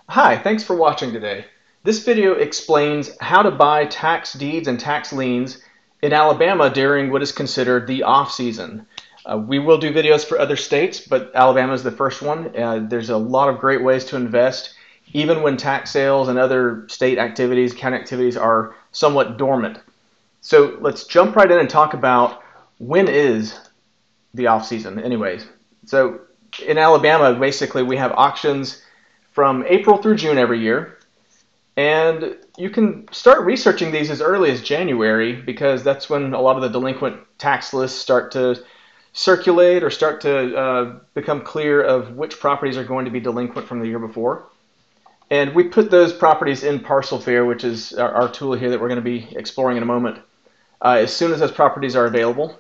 Hi, thanks for watching today. This video explains how to buy tax deeds and tax liens in Alabama during what is considered the off-season. We will do videos for other states, but Alabama is the first one. There's a lot of great ways to invest, even when tax sales and other state activities, county activities are somewhat dormant. So let's jump right in and talk about when is the off-season anyways. So in Alabama, basically we have auctions from April through June every year. And you can start researching these as early as January because that's when a lot of the delinquent tax lists start to circulate or start to become clear of which properties are going to be delinquent from the year before. And we put those properties in Parcel Fair, which is our tool here that we're going to be exploring in a moment, as soon as those properties are available.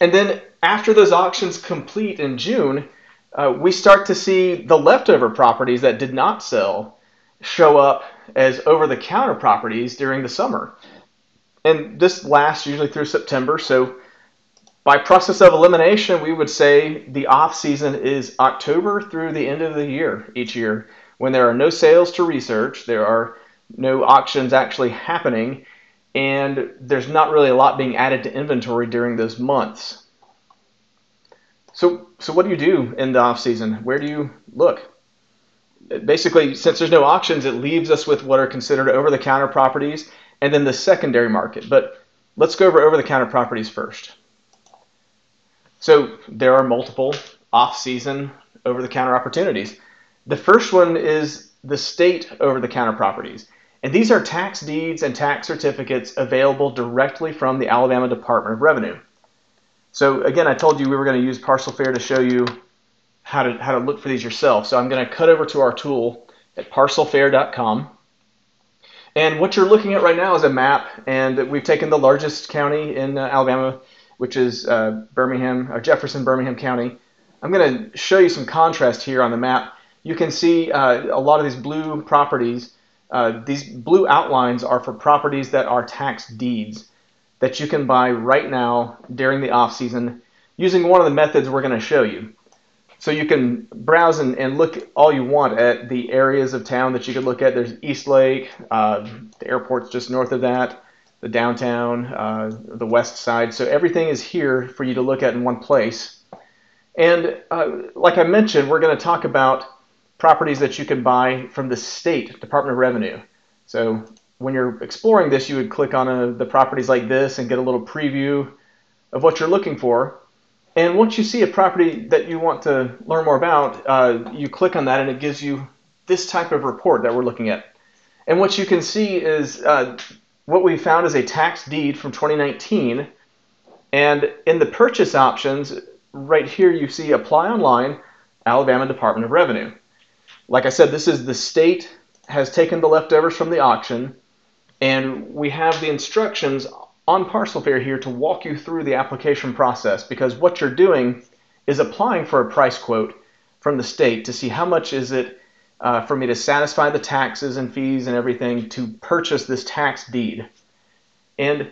And then after those auctions complete in June, we start to see the leftover properties that did not sell show up as over-the-counter properties during the summer. And this lasts usually through September. So by process of elimination, we would say the off-season is October through the end of the year each year, when there are no sales to research, there are no auctions actually happening, and there's not really a lot being added to inventory during those months. So what do you do in the off season? Where do you look? Basically, since there's no auctions, it leaves us with what are considered over-the-counter properties and then the secondary market. But let's go over the-counter properties first. So there are multiple off-season over-the-counter opportunities. The first one is the state over-the-counter properties. And these are tax deeds and tax certificates available directly from the Alabama Department of Revenue. So again, I told you we were going to use Parcel Fair to show you how to look for these yourself. So I'm going to cut over to our tool at parcelfair.com. And what you're looking at right now is a map, and we've taken the largest county in Alabama, which is Jefferson Birmingham County. I'm going to show you some contrast here on the map. You can see a lot of these blue properties. These blue outlines are for properties that are tax deeds that you can buy right now during the off season using one of the methods we're going to show you. So you can browse and look all you want at the areas of town that you could look at. There's East Lake, the airport's just north of that, the downtown, the west side. So everything is here for you to look at in one place. And like I mentioned, we're going to talk about properties that you can buy from the state Department of Revenue. So when you're exploring this, you would click on the properties like this and get a little preview of what you're looking for. And once you see a property that you want to learn more about, you click on that and it gives you this type of report that we're looking at. And what you can see is what we found is a tax deed from 2019. And in the purchase options, right here you see Apply Online, Alabama Department of Revenue. Like I said, this is the state has taken the leftovers from the auction, and we have the instructions on Parcel Fair here to walk you through the application process, because what you're doing is applying for a price quote from the state to see how much is it for me to satisfy the taxes and fees and everything to purchase this tax deed. And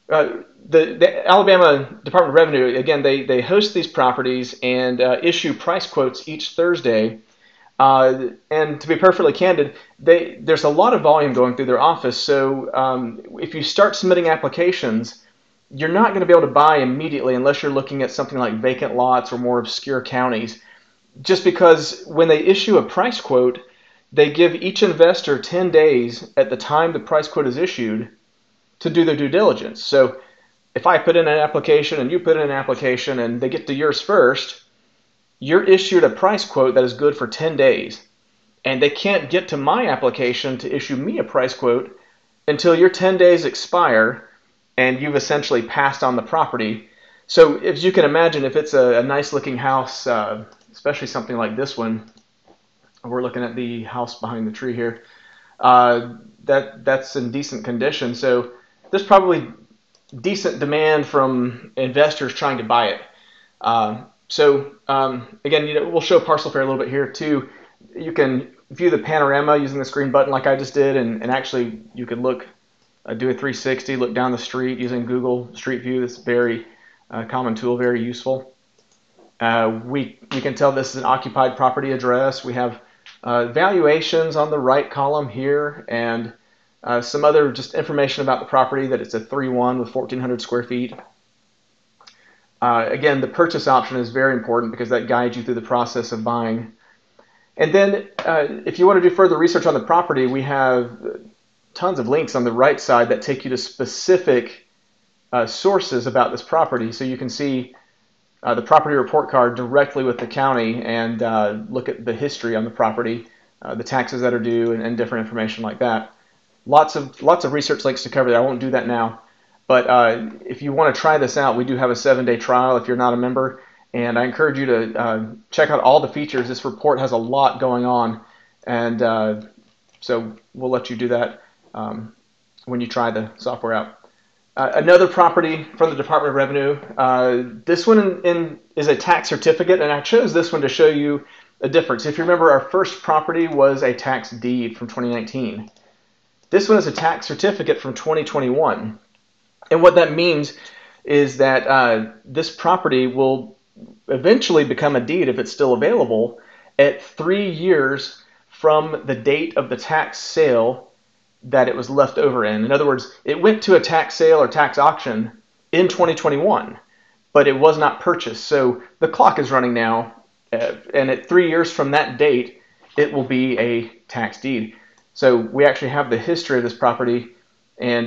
the Alabama Department of Revenue, again, they host these properties and issue price quotes each Thursday. And to be perfectly candid, there's a lot of volume going through their office. So if you start submitting applications, you're not going to be able to buy immediately unless you're looking at something like vacant lots or more obscure counties. Just because when they issue a price quote, they give each investor 10 days at the time the price quote is issued to do their due diligence. So if I put in an application and you put in an application and they get to yours first, you're issued a price quote that is good for 10 days. And they can't get to my application to issue me a price quote until your 10 days expire and you've essentially passed on the property. So as you can imagine, if it's a nice looking house, especially something like this one, we're looking at the house behind the tree here, that's in decent condition. So there's probably decent demand from investors trying to buy it. Again, we'll show Parcel Fair a little bit here too. You can view the panorama using the screen button like I just did, and actually you could look, do a 360, look down the street using Google Street View. This is a very common tool, very useful. We can tell this is an occupied property address. We have Valuations on the right column here, and some other just information about the property, that it's a 3-1 with 1,400 square feet. Again, the purchase option is very important because that guides you through the process of buying. And then if you want to do further research on the property, we have tons of links on the right side that take you to specific sources about this property. So you can see the property report card directly with the county and look at the history on the property, the taxes that are due, and different information like that. Lots of research links to cover that. I won't do that now. But if you want to try this out, we do have a 7-day trial if you're not a member. And I encourage you to check out all the features. This report has a lot going on. And so we'll let you do that when you try the software out. Another property from the Department of Revenue. This one is a tax certificate, and I chose this one to show you a difference. If you remember, our first property was a tax deed from 2019. This one is a tax certificate from 2021. And what that means is that this property will eventually become a deed, if it's still available, at 3 years from the date of the tax sale that it was left over in. In other words, it went to a tax sale or tax auction in 2021, but it was not purchased. So the clock is running now, and at 3 years from that date, it will be a tax deed. So we actually have the history of this property and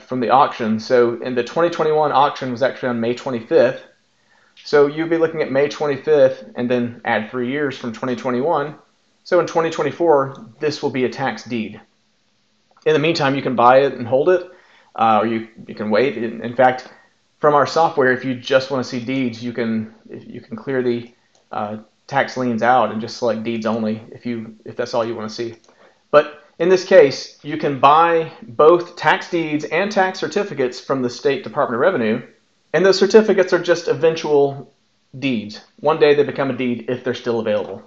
from the auction. So in the 2021 auction was actually on May 25th. So you'll be looking at May 25th and then add 3 years from 2021. So in 2024, this will be a tax deed. In the meantime, you can buy it and hold it, or you can wait. In fact, from our software, if you just want to see deeds, you can clear the tax liens out and just select deeds only if that's all you want to see. But in this case, you can buy both tax deeds and tax certificates from the State Department of Revenue, and those certificates are just eventual deeds. One day they become a deed if they're still available.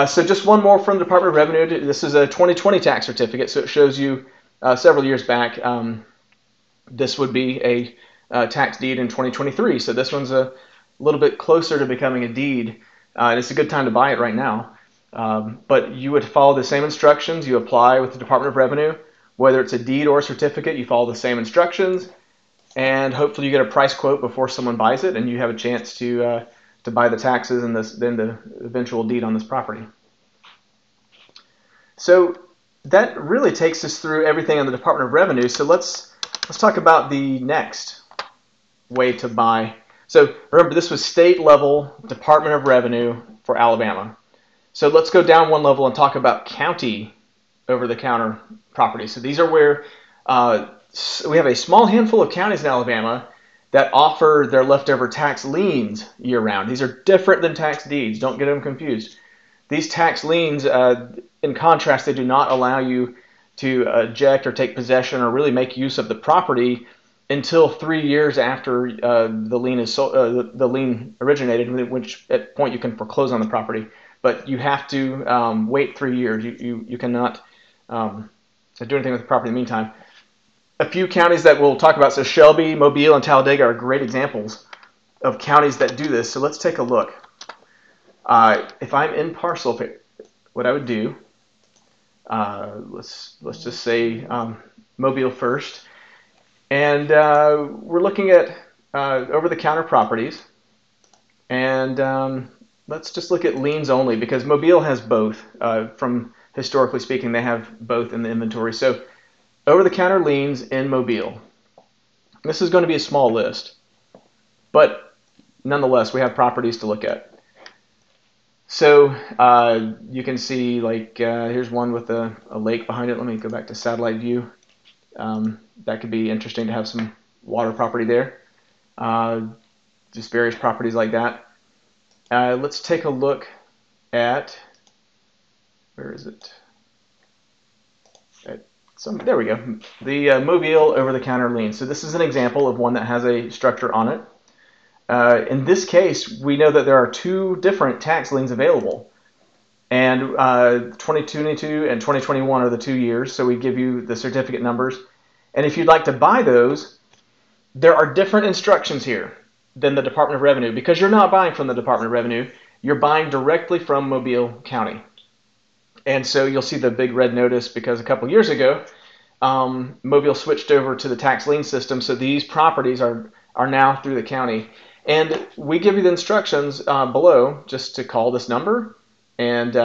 So just one more from the Department of Revenue. This is a 2020 tax certificate, so it shows you several years back. This would be a tax deed in 2023, so this one's a little bit closer to becoming a deed, and it's a good time to buy it right now. But you would follow the same instructions. You apply with the Department of Revenue. Whether it's a deed or a certificate, you follow the same instructions, and hopefully you get a price quote before someone buys it, and you have a chance to buy the taxes and then the eventual deed on this property. So that really takes us through everything on the Department of Revenue. So let's talk about the next way to buy. So remember, this was state level Department of Revenue for Alabama. So let's go down one level and talk about county over-the-counter properties. So these are where we have a small handful of counties in Alabama that offer their leftover tax liens year-round. These are different than tax deeds. Don't get them confused. These tax liens, in contrast, they do not allow you to eject or take possession or really make use of the property until 3 years after the lien originated, at which point you can foreclose on the property. But you have to wait 3 years. You cannot do anything with the property in the meantime. A few counties that we'll talk about, so Shelby, Mobile, and Talladega are great examples of counties that do this. So let's take a look. If I'm in parcel, what I would do, let's just say Mobile first. And we're looking at over-the-counter properties. And let's just look at liens only, because Mobile has both. From historically speaking, they have both in the inventory. So over-the-counter liens in Mobile. This is going to be a small list, but nonetheless, we have properties to look at. So you can see, like, here's one with a lake behind it. Let me go back to satellite view. That could be interesting to have some water property there. Just various properties like that. Let's take a look at, where is it? There we go. The Mobile over-the-counter lien. So this is an example of one that has a structure on it. In this case, we know that there are 2 different tax liens available. And 2022 and 2021 are the 2 years, so we give you the certificate numbers. And if you'd like to buy those, there are different instructions here than the Department of Revenue. Because you're not buying from the Department of Revenue, you're buying directly from Mobile County. And so you'll see the big red notice because a couple years ago, Mobile switched over to the tax lien system, so these properties are now through the county. And we give you the instructions below just to call this number and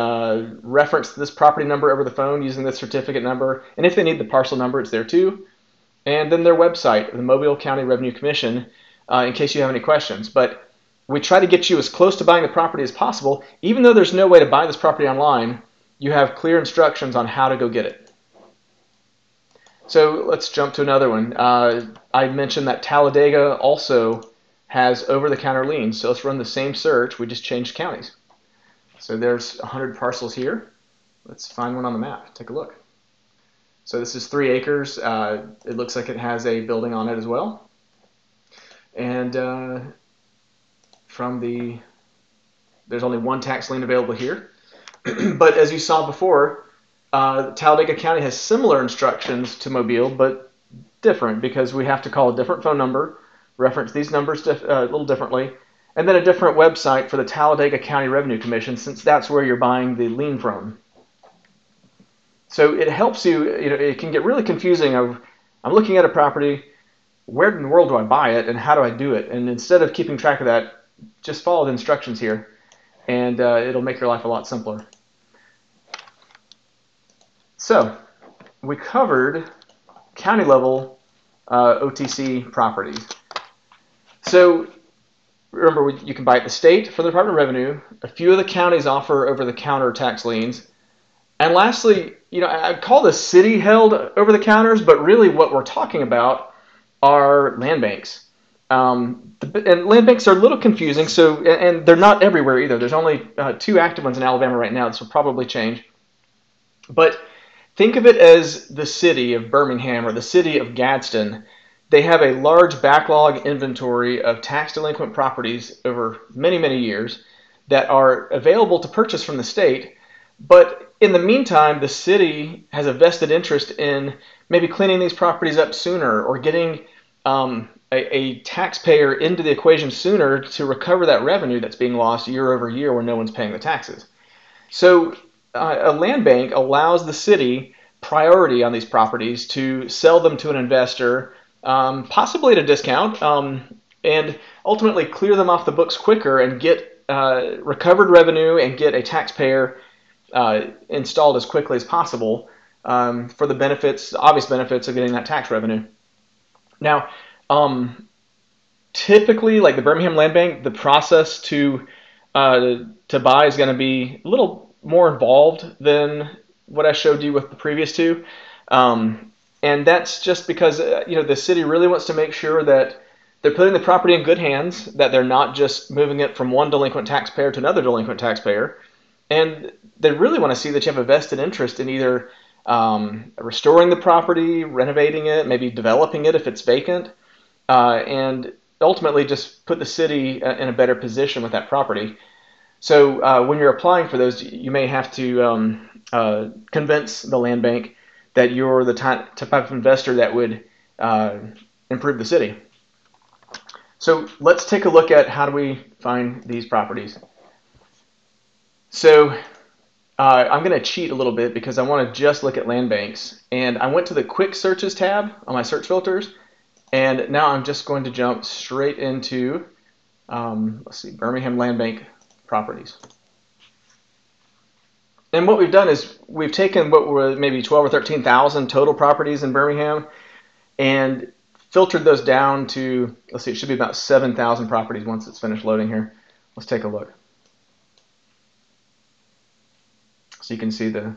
reference this property number over the phone using the certificate number. And if they need the parcel number, it's there too. And then their website, the Mobile County Revenue Commission, in case you have any questions. But we try to get you as close to buying the property as possible. Even though there's no way to buy this property online, you have clear instructions on how to go get it. So let's jump to another one. I mentioned that Talladega also has over-the-counter liens. So let's run the same search. We just changed counties. So there's 100 parcels here. Let's find one on the map. Take a look. So this is 3 acres. It looks like it has a building on it as well. And there's only one tax lien available here. But as you saw before, Talladega County has similar instructions to Mobile, but different because we have to call a different phone number, reference these numbers a little differently, and then a different website for the Talladega County Revenue Commission, since that's where you're buying the lien from. So it helps you, it can get really confusing of, I'm looking at a property, where in the world do I buy it and how do I do it? And instead of keeping track of that, just follow the instructions here and it'll make your life a lot simpler. So we covered county level OTC properties. So remember, you can buy at the state from the Department of Revenue. A few of the counties offer over-the-counter tax liens. And lastly, I call this city-held over-the-counters, but really what we're talking about are land banks. And land banks are a little confusing, and they're not everywhere either. There's only 2 active ones in Alabama right now. This will probably change. But think of it as the city of Birmingham or the city of Gadsden. They have a large backlog inventory of tax delinquent properties over many, many years that are available to purchase from the state. But in the meantime, the city has a vested interest in maybe cleaning these properties up sooner or getting a taxpayer into the equation sooner to recover that revenue that's being lost year over year when no one's paying the taxes. So a land bank allows the city priority on these properties to sell them to an investor, possibly at a discount, and ultimately clear them off the books quicker and get recovered revenue and get a taxpayer installed as quickly as possible for the obvious benefits of getting that tax revenue. Now, typically, like the Birmingham Land Bank, the process to buy is going to be a little more involved than what I showed you with the previous 2. And that's just because the city really wants to make sure that they're putting the property in good hands, that they're not just moving it from one delinquent taxpayer to another delinquent taxpayer. And they really want to see that you have a vested interest in either restoring the property, renovating it, maybe developing it if it's vacant, and ultimately just put the city in a better position with that property. So when you're applying for those, you may have to convince the land bank that you're the type of investor that would improve the city. So let's take a look at how do we find these properties. So I'm going to cheat a little bit because I want to just look at land banks. And I went to the quick searches tab on my search filters. And now I'm just going to jump straight into, Birmingham Land Bank properties. And what we've done is we've taken what were maybe 12 or 13,000 total properties in Birmingham and filtered those down to, let's see, it should be about 7,000 properties once it's finished loading here. Let's take a look. So you can see the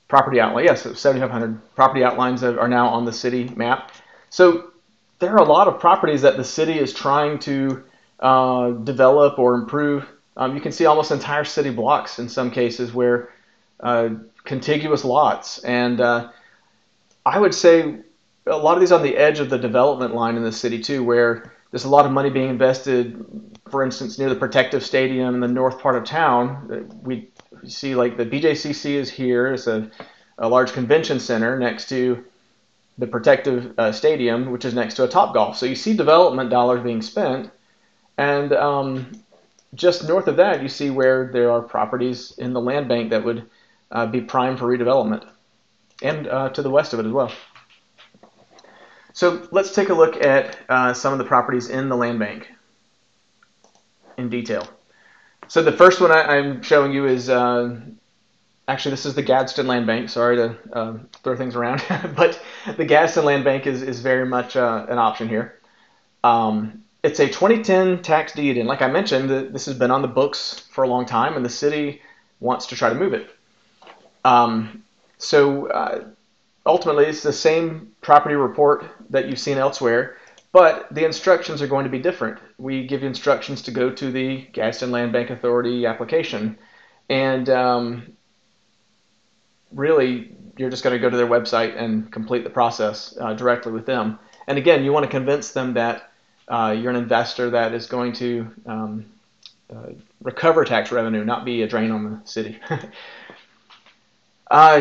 property outline. Yes, 7,500 property outlines are now on the city map. So there are a lot of properties that the city is trying to develop or improve. You can see almost entire city blocks in some cases where contiguous lots. And I would say a lot of these on the edge of the development line in the city too, where there's a lot of money being invested, for instance, near the Protective Stadium in the north part of town. We see like the BJCC is here. It's a large convention center next to the Protective Stadium, which is next to a Topgolf. So you see development dollars being spent. And just north of that, you see where there are properties in the land bank that would be prime for redevelopment, and to the west of it as well. So let's take a look at some of the properties in the land bank in detail. So the first one I'm showing you is, actually this is the Gadsden Land Bank. Sorry to throw things around, but the Gadsden Land Bank is very much an option here. It's a 2010 tax deed, and like I mentioned, this has been on the books for a long time, and the city wants to try to move it. Ultimately, it's the same property report that you've seen elsewhere, but the instructions are going to be different. We give you instructions to go to the Gadsden Land Bank Authority application, and really, you're just going to go to their website and complete the process directly with them. And again, you want to convince them that you're an investor that is going to recover tax revenue, not be a drain on the city.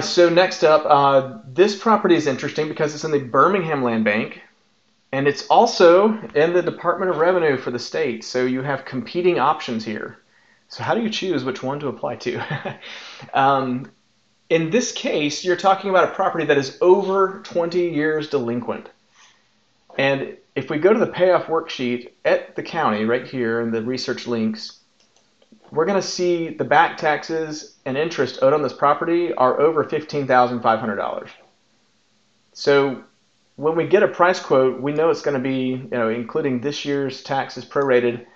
So next up, this property is interesting because it's in the Birmingham Land Bank, and it's also in the Department of Revenue for the state. So you have competing options here. So how do you choose which one to apply to? In this case, you're talking about a property that is over 20 years delinquent. And if we go to the payoff worksheet at the county right here in the research links, we're going to see the back taxes and interest owed on this property are over $15,500. So when we get a price quote, we know it's going to be, including this year's taxes prorated,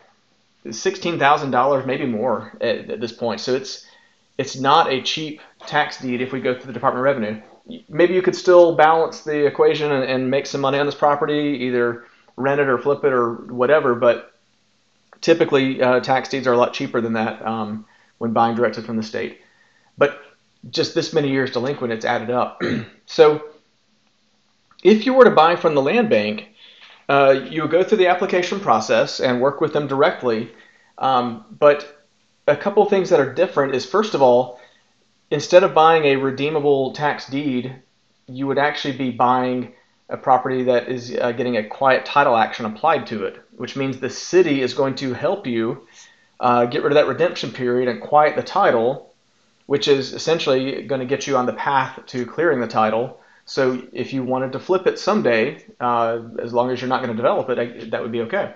$16,000, maybe more at this point. So it's not a cheap tax deed if we go through the Department of Revenue. Maybe you could still balance the equation and make some money on this property, either rent it or flip it or whatever, but typically tax deeds are a lot cheaper than that when buying directly from the state. But just this many years delinquent, it's added up. So if you were to buy from the land bank, you would go through the application process and work with them directly. But a couple of things that are different is, first of all, instead of buying a redeemable tax deed, you would actually be buying a property that is getting a quiet title action applied to it, which means the city is going to help you get rid of that redemption period and quiet the title, which is essentially going to get you on the path to clearing the title. So if you wanted to flip it someday, as long as you're not going to develop it, that would be okay.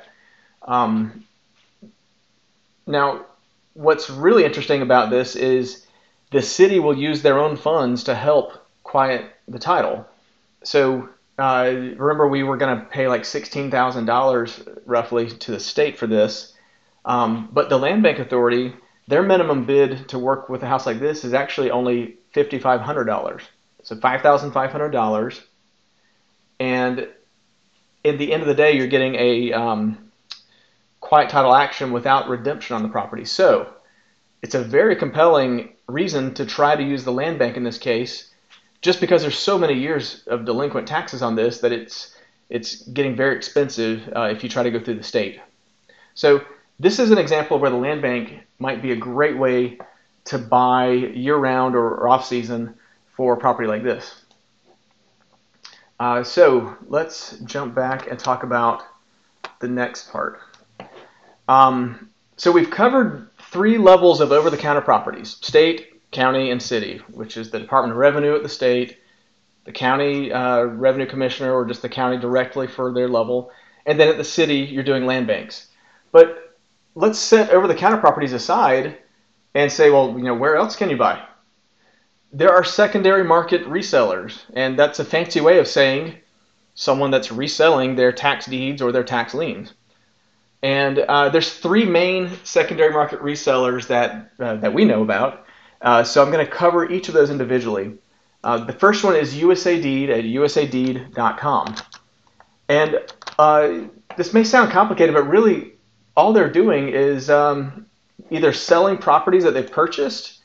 Now, what's really interesting about this is the city will use their own funds to help quiet the title. So remember, we were going to pay like $16,000 roughly to the state for this, but the Land Bank Authority, their minimum bid to work with a house like this is actually only $5,500. So $5,500, and at the end of the day, you're getting a quiet title action without redemption on the property. So it's a very compelling reason to try to use the land bank in this case, just because there's so many years of delinquent taxes on this that it's getting very expensive if you try to go through the state. So this is an example where the land bank might be a great way to buy year-round or off-season for a property like this. So let's jump back and talk about the next part. So we've covered 3 levels of over-the-counter properties: state, county, and city, which is the Department of Revenue at the state, the county revenue commissioner, or just the county directly for their level, and then at the city, you're doing land banks. But let's set over-the-counter properties aside and say, well, where else can you buy? There are secondary market resellers, and that's a fancy way of saying someone that's reselling their tax deeds or their tax liens. And there's 3 main secondary market resellers that we know about. So I'm going to cover each of those individually. The first one is USA Deed at usadeed.com. And this may sound complicated, but really all they're doing is either selling properties that they've purchased,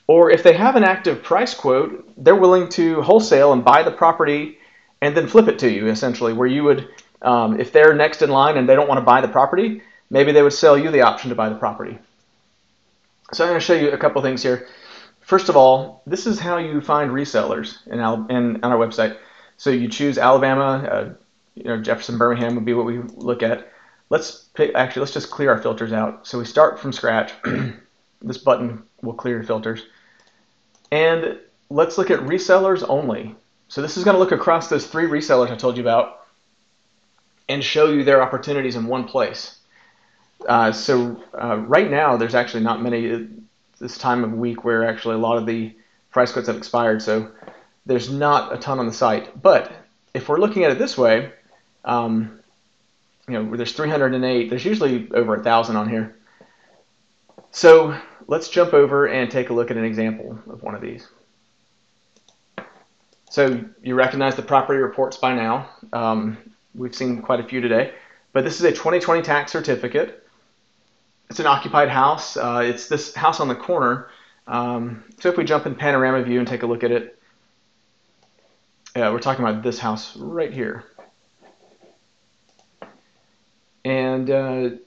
or if they have an active price quote, they're willing to wholesale and buy the property and then flip it to you, essentially, where you would, if they're next in line and they don't want to buy the property, maybe they would sell you the option to buy the property. So I'm going to show you a couple things here. First of all, this is how you find resellers on our website. So you choose Alabama, Jefferson, Birmingham would be what we look at. let's just clear our filters out. So we start from scratch. This button will clear your filters. And let's look at resellers only. So this is going to look across those 3 resellers I told you about and show you their opportunities in one place. Right now, there's actually not many this time of week where actually a lot of the price quotes have expired. So there's not a ton on the site. But if we're looking at it this way, there's 308. There's usually over 1,000 on here. So let's jump over and take a look at an example of one of these. So you recognize the property reports by now. We've seen quite a few today. But this is a 2020 tax certificate. It's an occupied house. It's this house on the corner. So if we jump in panorama view and take a look at it, we're talking about this house right here. And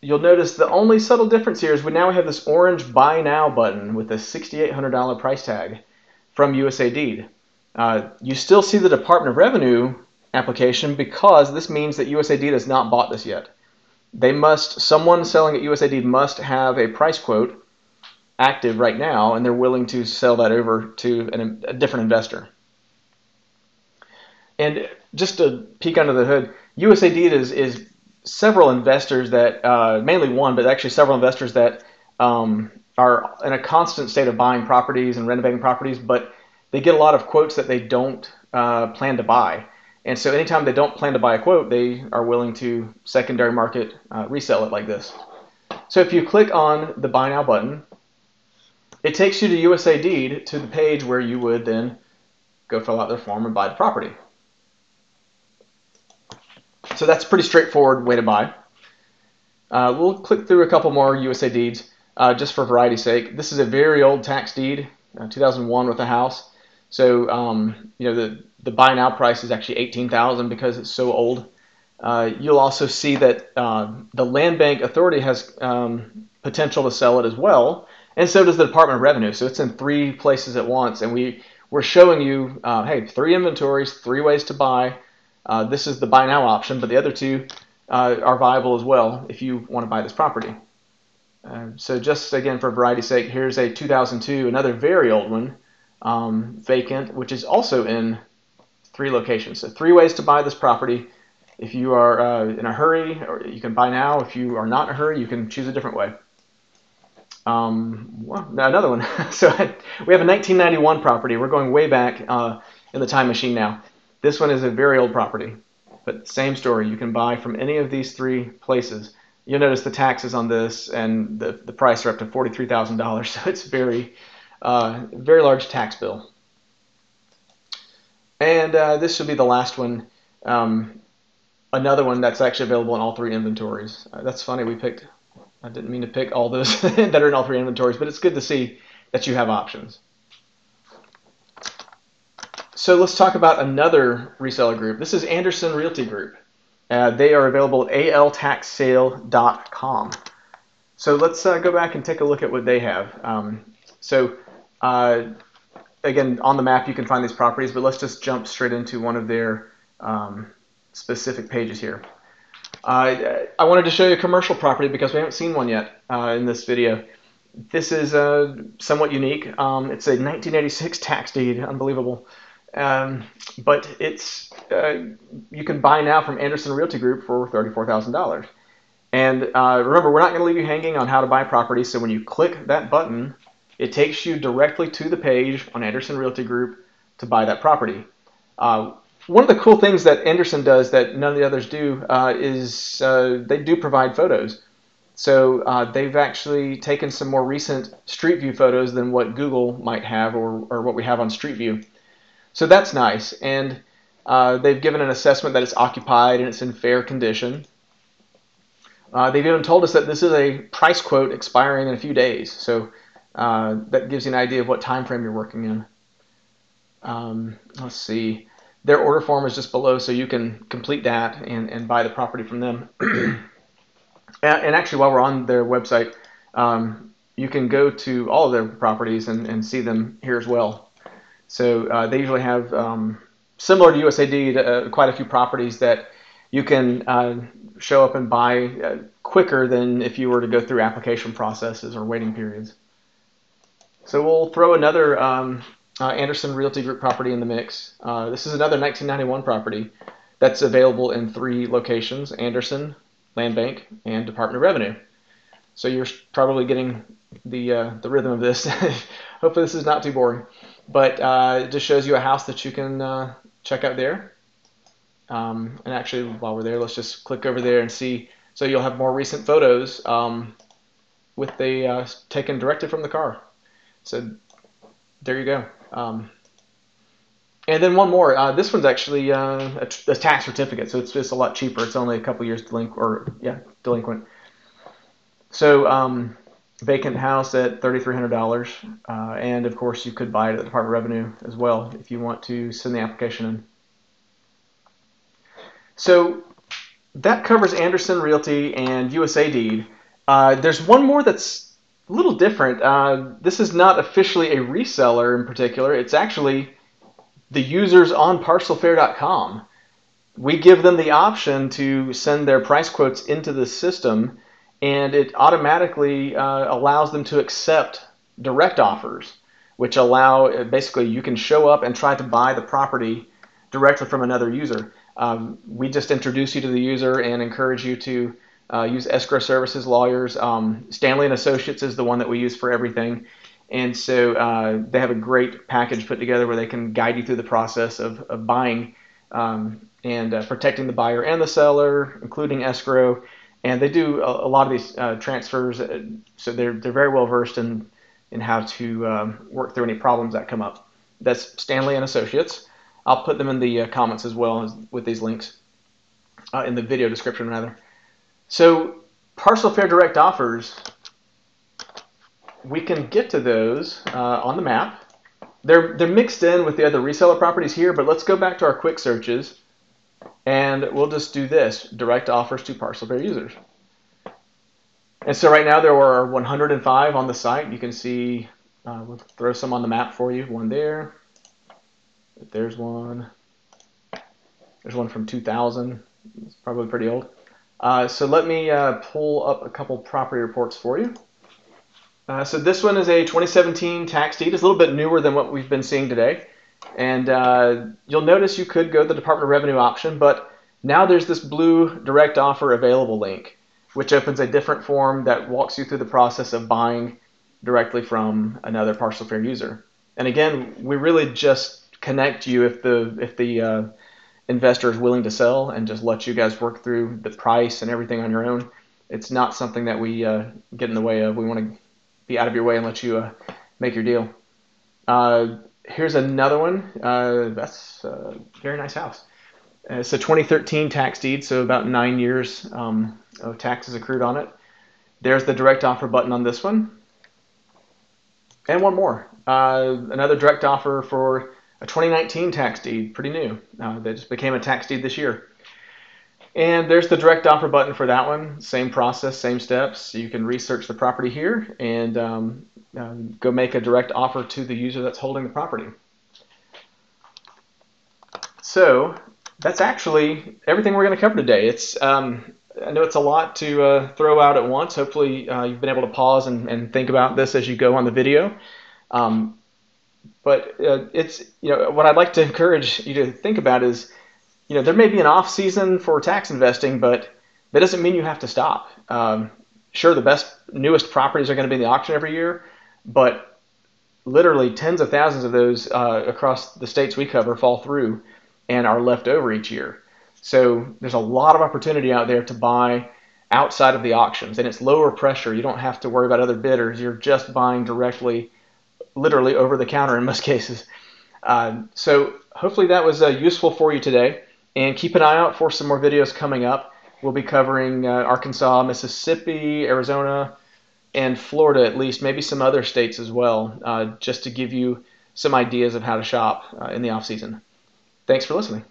you'll notice the only subtle difference here is we now have this orange Buy Now button with a $6,800 price tag from USA Deed. You still see the Department of Revenue application because this means that USA Deed has not bought this yet. Someone selling at USA Deed must have a price quote active right now, and they're willing to sell that over to a different investor. And just to peek under the hood, USA Deed is several investors that, mainly one, but actually several investors that are in a constant state of buying properties and renovating properties, but they get a lot of quotes that they don't plan to buy. And so anytime they don't plan to buy a quote, they are willing to secondary market resell it like this. So if you click on the Buy Now button, it takes you to USA Deed to the page where you would then go fill out their form and buy the property. So that's a pretty straightforward way to buy. We'll click through a couple more USA Deeds just for variety's sake. This is a very old tax deed, 2001 with a house. So the buy now price is actually $18,000 because it's so old. You'll also see that the Land Bank Authority has potential to sell it as well, and so does the Department of Revenue. So it's in 3 places at once, and we're showing you, hey, 3 inventories, 3 ways to buy. This is the buy now option, but the other 2 are viable as well if you want to buy this property. So just again for variety's sake, here's a 2002, another very old one, vacant, which is also in 3 locations. So 3 ways to buy this property. If you are in a hurry, or you can buy now. If you are not in a hurry, you can choose a different way. Another one. So we have a 1991 property. We're going way back in the time machine now. This one is a very old property, but same story. You can buy from any of these 3 places. You'll notice the taxes on this and the price are up to $43,000, so it's very large tax bill. And this should be the last one. Another one that's actually available in all 3 inventories. That's funny. I didn't mean to pick all those that are in all 3 inventories, but it's good to see that you have options. So let's talk about another reseller group. This is Anderson Realty Group. They are available at altaxsale.com. So let's go back and take a look at what they have. Again, on the map you can find these properties, but let's just jump straight into one of their specific pages here. I wanted to show you a commercial property because we haven't seen one yet in this video. This is somewhat unique. It's a 1986 tax deed, unbelievable. But it's you can buy now from Anderson Realty Group for $34,000. And remember, we're not going to leave you hanging on how to buy property. So when you click that button, it takes you directly to the page on Anderson Realty Group to buy that property. One of the cool things that Anderson does that none of the others do is they do provide photos. So they've actually taken some more recent Street View photos than what Google might have or what we have on Street View. So that's nice. And they've given an assessment that it's occupied and it's in fair condition. They've even told us that this is a price quote expiring in a few days. So that gives you an idea of what time frame you're working in. Let's see. Their order form is just below, so you can complete that and buy the property from them. And actually, while we're on their website, you can go to all of their properties and see them here as well. So they usually have, similar to USAD, quite a few properties that you can show up and buy quicker than if you were to go through application processes or waiting periods. So we'll throw another Anderson Realty Group property in the mix. This is another 1991 property that's available in 3 locations: Anderson, Land Bank, and Department of Revenue. So you're probably getting the rhythm of this. Hopefully this is not too boring. But it just shows you a house that you can check out there. And actually, while we're there, let's just click over there and see. So you'll have more recent photos with the taken directly from the car. So there you go. And then one more. This one's actually a tax certificate, so it's just a lot cheaper. It's only a couple years delinquent. So vacant house at $3,300, and of course you could buy it at the Department of Revenue as well if you want to send the application in. So that covers Anderson Realty and USA Deed. There's one more that's a little different. This is not officially a reseller in particular. It's actually the users on parcelfair.com. We give them the option to send their price quotes into the system, and it automatically allows them to accept direct offers, which allow, basically, you can show up and try to buy the property directly from another user. We just introduce you to the user and encourage you to use escrow services lawyers. Stanley Associates is the one that we use for everything. And so they have a great package put together where they can guide you through the process of buying and protecting the buyer and the seller, including escrow. And they do a lot of these transfers, so they're very well versed in how to work through any problems that come up. That's Stanley and Associates. I'll put them in the comments as well as with these links in the video description rather. So Parcel Fair direct offers, we can get to those on the map. They're mixed in with the other reseller properties here, but let's go back to our quick searches. And we'll just do this, direct offers to Parcel Fair users. And so right now there are 105 on the site. You can see, we'll throw some on the map for you. One there. There's one. There's one from 2000. It's probably pretty old. So let me pull up a couple property reports for you. So this one is a 2017 tax deed. It's a little bit newer than what we've been seeing today. And you'll notice you could go the Department of Revenue option, but now there's this blue direct offer available link, which opens a different form that walks you through the process of buying directly from another Parcel Fair user. And again, we really just connect you if the investor is willing to sell and just let you guys work through the price and everything on your own. It's not something that we get in the way of. We want to be out of your way and let you make your deal. Here's another one. That's a very nice house. It's a 2013 tax deed, so about 9 years of taxes accrued on it. There's the direct offer button on this one. And one more. Another direct offer for a 2019 tax deed, pretty new. That just became a tax deed this year. And there's the direct offer button for that one. Same process, same steps. You can research the property here and go make a direct offer to the user that's holding the property. So that's actually everything we're going to cover today. I know it's a lot to throw out at once. Hopefully you've been able to pause and think about this as you go on the video. But it's, what I'd like to encourage you to think about is, there may be an off season for tax investing, but that doesn't mean you have to stop. Sure, the best, newest properties are going to be in the auction every year, but literally tens of thousands of those across the states we cover fall through and are left over each year. So there's a lot of opportunity out there to buy outside of the auctions, and it's lower pressure. You don't have to worry about other bidders. You're just buying directly, literally over the counter in most cases. So hopefully that was useful for you today. And keep an eye out for some more videos coming up. We'll be covering Arkansas, Mississippi, Arizona, and Florida at least, maybe some other states as well, just to give you some ideas of how to shop in the off season. Thanks for listening.